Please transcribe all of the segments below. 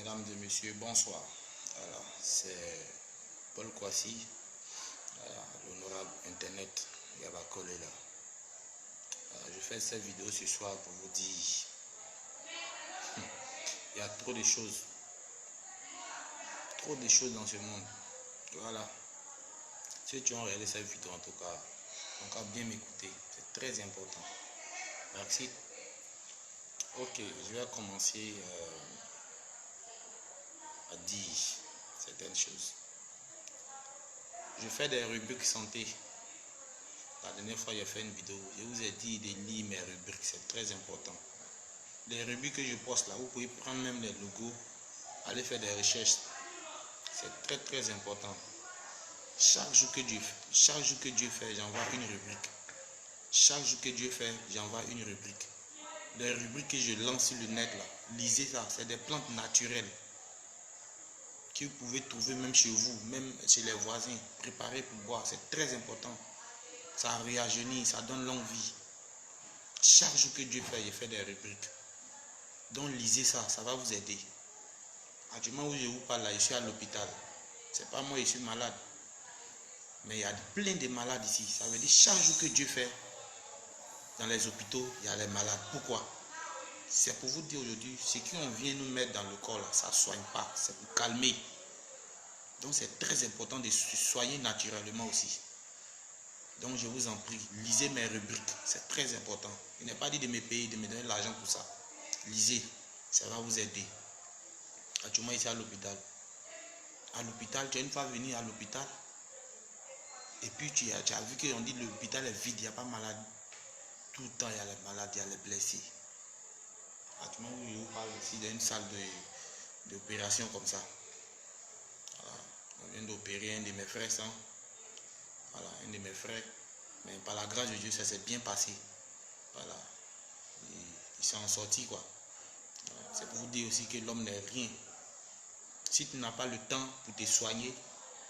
Mesdames et messieurs, bonsoir. Alors, c'est Paul Kwasi, l'honorable Internet Yabakole là. Je fais cette vidéo ce soir pour vous dire il y a trop de choses dans ce monde. Voilà. Ceux qui ont regardé cette vidéo en tout cas, encore bien m'écouter, c'est très important. Merci. Ok, je vais commencer à dire certaines choses. Je fais des rubriques santé. La dernière fois, j'ai fait une vidéo. Je vous ai dit de lire mes rubriques. C'est très important. Les rubriques que je poste là, vous pouvez prendre même les logos, aller faire des recherches. C'est très important. Chaque jour que Dieu fait, j'envoie une rubrique. Chaque jour que Dieu fait, j'envoie une rubrique. Les rubriques que je lance sur le net là, lisez ça. C'est des plantes naturelles que vous pouvez trouver même chez vous, même chez les voisins. Préparez pour boire. C'est très important. Ça réagenit, ça donne longue vie. Chaque jour que Dieu fait, il fait des rubriques. Donc lisez ça, ça va vous aider. Actuellement où je vous parle là, je suis à l'hôpital. C'est pas moi, je suis malade. Mais il y a plein de malades ici. Ça veut dire chaque jour que Dieu fait, dans les hôpitaux, il y a les malades. Pourquoi? C'est pour vous dire aujourd'hui, ce qu'on vient nous mettre dans le corps là, ça ne soigne pas. C'est pour calmer. Donc c'est très important de se soigner naturellement aussi. Donc je vous en prie, lisez mes rubriques, c'est très important. Il n'est pas dit de me payer, de me donner l'argent pour ça. Lisez, ça va vous aider. Actuellement ici à l'hôpital. À l'hôpital, tu as une fois venu à l'hôpital et puis tu as vu qu'on dit que l'hôpital est vide, il n'y a pas de malade. Tout le temps il y a les malades, il y a les blessés. Actuellement je vous parle ici d'une salle d'opération comme ça. Voilà. On vient d'opérer un de mes frères, ça. Voilà, un de mes frères. Mais par la grâce de Dieu, ça s'est bien passé. Voilà. Ils sont sortis, quoi. Voilà. C'est pour vous dire aussi que l'homme n'est rien. Si tu n'as pas le temps pour te soigner,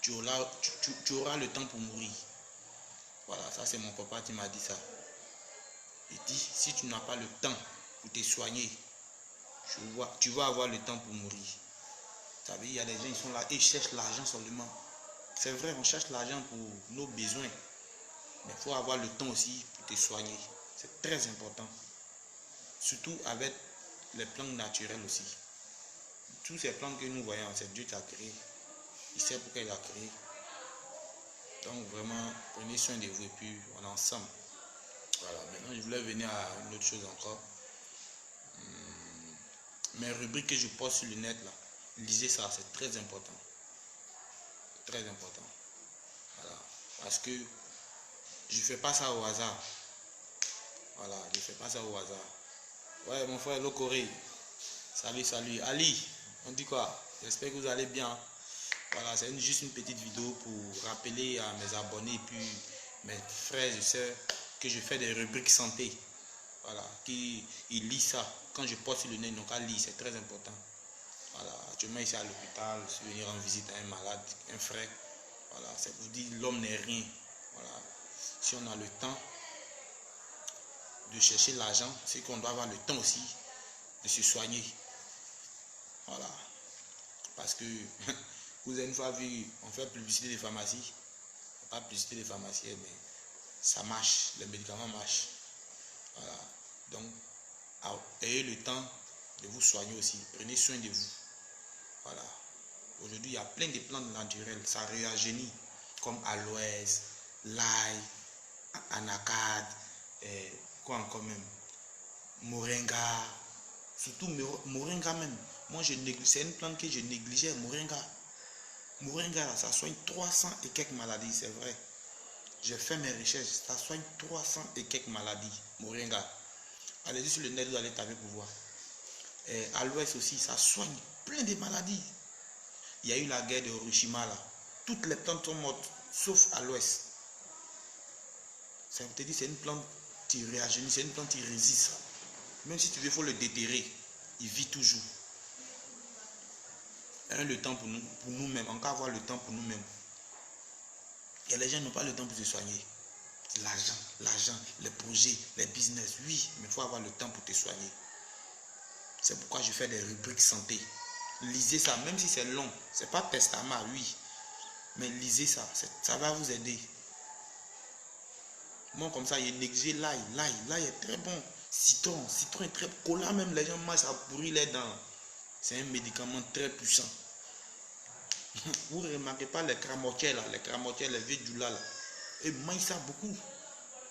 tu auras le temps pour mourir. Voilà, ça c'est mon papa qui m'a dit ça. Il dit, si tu n'as pas le temps pour te soigner, tu vas avoir le temps pour mourir. Vous savez, il y a des gens qui sont là et cherchent l'argent seulement. C'est vrai, on cherche l'argent pour nos besoins. Mais il faut avoir le temps aussi pour te soigner. C'est très important. Surtout avec les plantes naturelles aussi. Tous ces plantes que nous voyons, c'est Dieu qui a créé. Il sait pourquoi il a créé. Donc vraiment, prenez soin de vous et puis on est ensemble. Voilà, maintenant je voulais venir à une autre chose encore. Mes rubriques que je poste sur le net là, lisez ça, c'est très important. Très important. Voilà. Parce que je ne fais pas ça au hasard. Voilà, je ne fais pas ça au hasard. Ouais, mon frère Lokoré. Salut. Ali, on dit quoi? J'espère que vous allez bien. Voilà, c'est juste une petite vidéo pour rappeler à mes abonnés et puis mes frères et sœurs que je fais des rubriques santé. Voilà, qui lisent ça. Quand je poste sur le net, donc à lire, c'est très important. Voilà, actuellement ici à l'hôpital, je suis venu rendre visite à un malade, un frère. Voilà, c'est pour dire l'homme n'est rien. Voilà, si on a le temps de chercher l'argent, c'est qu'on doit avoir le temps aussi de se soigner. Voilà, parce que vous avez une fois vu, on fait publicité des pharmacies, pas publicité des pharmaciens, mais ça marche, les médicaments marchent. Voilà, donc ayez le temps de vous soigner aussi, prenez soin de vous. Voilà, aujourd'hui il y a plein de plantes naturelles, ça réagit comme aloès, l'ail, anacarde, quoi encore même, moringa, surtout moringa même. Moi c'est une plante que je négligeais, moringa. Moringa, ça soigne 300 et quelques maladies, c'est vrai. J'ai fait mes recherches, ça soigne 300 et quelques maladies, moringa. Allez-y sur le net, vous allez taper pour voir. Aloès aussi, ça soigne plein de maladies. Il y a eu la guerre de Hiroshima là. Toutes les plantes sont mortes, sauf aloès. Ça veut dire c'est une plante qui réagit, c'est une plante qui résiste. Même si tu veux, il faut le déterrer. Il vit toujours. Le temps pour nous-mêmes, on peut avoir le temps pour nous-mêmes. Et les gens n'ont pas le temps pour se soigner. L'argent, les projets, les business, oui, mais il faut avoir le temps pour te soigner. C'est pourquoi je fais des rubriques santé. Lisez ça, même si c'est long. C'est pas testament, oui. Mais lisez ça, ça va vous aider. Moi, comme ça, il néglige l'ail. L'ail est très bon. Citron est très bon. Cola, même les gens mangent, ça pourrit les dents. C'est un médicament très puissant. Vous ne remarquez pas les cramotiers là, les vieux du là. Et mangent ça beaucoup.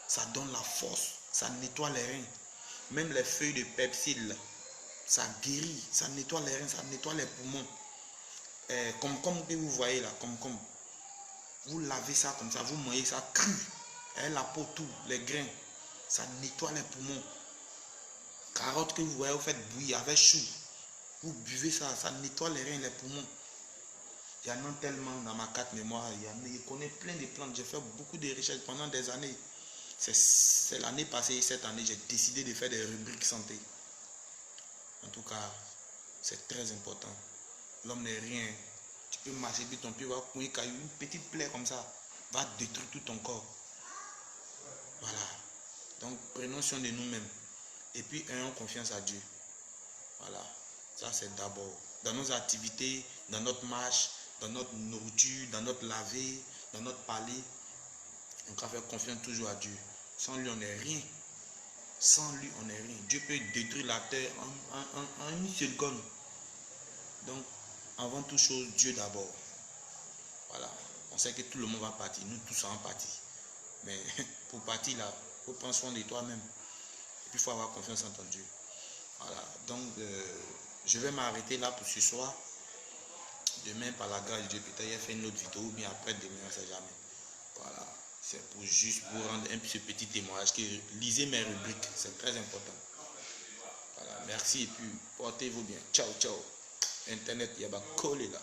Ça donne la force, ça nettoie les reins. Même les feuilles de persil, ça guérit, ça nettoie les reins, ça nettoie les poumons. Comme que vous voyez là, comme vous lavez ça comme ça, vous mangez ça cru. Et la peau, tout, les grains, ça nettoie les poumons. Carottes que vous voyez, vous faites bouillir avec chou. Vous buvez ça, ça nettoie les reins, les poumons. Il y en a tellement dans ma carte mémoire. Je connais plein de plantes. J'ai fait beaucoup de recherches pendant des années. C'est l'année passée, cette année, j'ai décidé de faire des rubriques santé. En tout cas, c'est très important. L'homme n'est rien. Tu peux marcher, puis ton pied va couler, une petite plaie comme ça va détruire tout ton corps. Voilà. Donc, prenons soin de nous-mêmes. Et puis, ayons confiance à Dieu. Voilà. Ça, c'est d'abord. Dans nos activités, dans notre marche, dans notre nourriture, dans notre laver, dans notre parler, on doit faire confiance toujours à Dieu. Sans lui, on n'est rien. Sans lui, on n'est rien. Dieu peut détruire la terre en une seconde. Donc, avant toute chose, Dieu d'abord. Voilà. On sait que tout le monde va partir. Nous tous sommes partis. Mais pour partir là, il faut prendre soin de toi-même. Et puis, il faut avoir confiance en ton Dieu. Voilà. Donc, je vais m'arrêter là pour ce soir. Demain, par la grâce de Dieu, peut-être il a fait une autre vidéo, ou bien après demain, on ne sait jamais. Voilà. C'est pour juste vous rendre ce petit témoignage que lisez mes rubriques. C'est très important. Voilà. Merci et puis portez-vous bien. Ciao, ciao. Internet, il y a pas collé là.